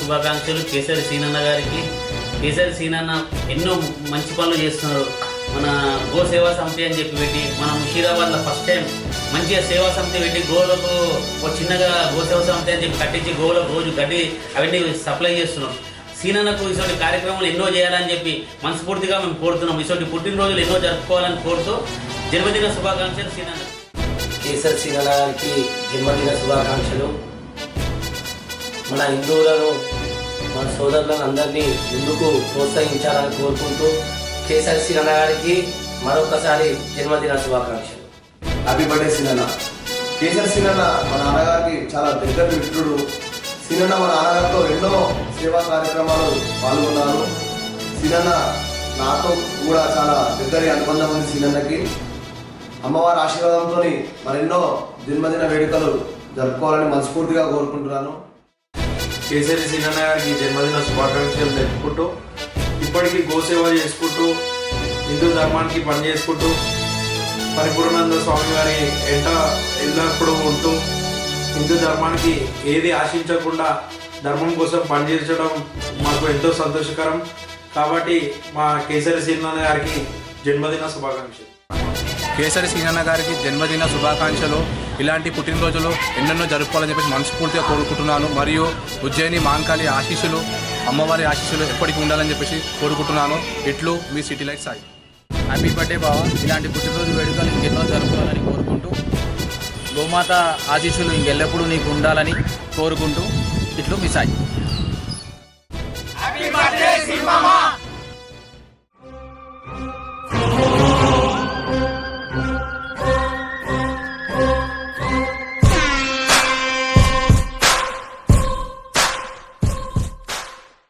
శుభాకాంక్షలు కేసరి సీనన్న గారికి. కేసరి సీనన్న ఎన్నో మంచి పనులు చేస్తున్నారు. మన గో సేవా సమితి అని చెప్పి పెట్టి మన ముషీరాబాద్లో ఫస్ట్ టైం మంచిగా సేవా సమితి పెట్టి గోవులకు ఒక చిన్నగా గో సేవా సమితి అని చెప్పి కట్టించి గోవులకు రోజు గడ్డి అవన్నీ సప్లై చేస్తున్నాం. సీనన్నకు ఇటువంటి కార్యక్రమాలు ఎన్నో చేయాలని చెప్పి మనస్ఫూర్తిగా మేము కోరుతున్నాం. ఇటువంటి పుట్టినరోజులు ఎన్నో జరుపుకోవాలని కోరుతూ జన్మదిన శుభాకాంక్షలు సీనన్న. కేసరి సీనన్న గారికి జన్మదిన శుభాకాంక్షలు. మన హిందువులను మన సోదరులను అందరినీ ముందుకు ప్రోత్సహించాలని కోరుకుంటూ కేసరి సీనన్న గారికి మరొకసారి జన్మదిన శుభాకాంక్షలు. హ్యాపీ బర్త్డే సీనన్న. కేసరి సీనన్న మా నాన్నగారికి చాలా దగ్గర మిత్రుడు. సీనన్న మా నాన్నగారితో ఎన్నో సేవా కార్యక్రమాలు పాల్గొన్నారు. సీనన్న నాతో కూడా చాలా దగ్గర అనుబంధం ఉంది. సీనన్నకి అమ్మవారి ఆశీర్వాదంతో మరెన్నో జన్మదిన వేడుకలు జరుపుకోవాలని మనస్ఫూర్తిగా కోరుకుంటున్నాను. కేసరి సీనన్న గారికి జన్మదిన శుభాకాంక్షలు తెలుపుకుంటూ ఇప్పటికీ గోసేవ చేసుకుంటూ హిందూ ధర్మానికి పనిచేసుకుంటూ పరిపూర్ణానంద స్వామి గారి ఎల్లప్పుడూ ఉంటూ హిందూ ధర్మానికి ఏది ఆశించకుండా ధర్మం కోసం పనిచేయడం మాకు ఎంతో సంతోషకరం. కాబట్టి మా కేసరి సీనన్న గారికి జన్మదిన శుభాకాంక్షలు. కేసరి సీనన్న గారికి జన్మదిన శుభాకాంక్షలు. ఇలాంటి పుట్టినరోజులు ఎన్నెన్నో జరుపుకోవాలని చెప్పి మనస్ఫూర్తిగా కోరుకుంటున్నాను. మరియు ఉజ్జయిని మహంకాళి ఆశీస్సులు, అమ్మవారి ఆశీస్సులు ఎప్పటికీ ఉండాలని చెప్పేసి కోరుకుంటున్నాను. ఇట్లు మీ city light Sai. Happy birthday బావ. ఇలాంటి పుట్టినరోజు వేడుకలు ఇంకెన్నో జరుపుకోవాలని కోరుకుంటూ గోమాత ఆశీస్సులు ఇంకెల్లప్పుడూ నీకు ఉండాలని కోరుకుంటూ ఇట్లు మీ సాయి.